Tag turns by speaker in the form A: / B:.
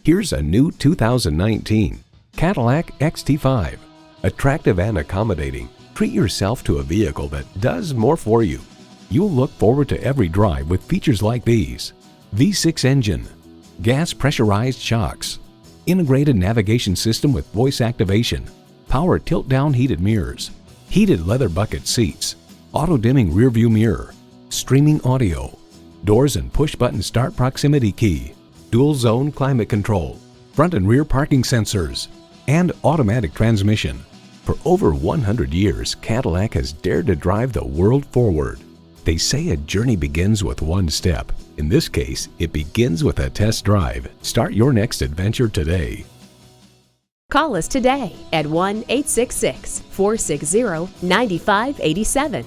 A: Here's a new 2019 Cadillac XT5. Attractive and accommodating, treat yourself to a vehicle that does more for you. You'll look forward to every drive with features like these: V6 engine, gas pressurized shocks, integrated navigation system with voice activation, power tilt-down heated mirrors, heated leather bucket seats, auto-dimming rearview mirror, streaming audio, doors and push-button start proximity key, dual-zone climate control, front and rear parking sensors, and automatic transmission. For over 100 years, Cadillac has dared to drive the world forward. They say a journey begins with one step. In this case, it begins with a test drive. Start your next adventure today.
B: Call us today at 1-866-460-9587.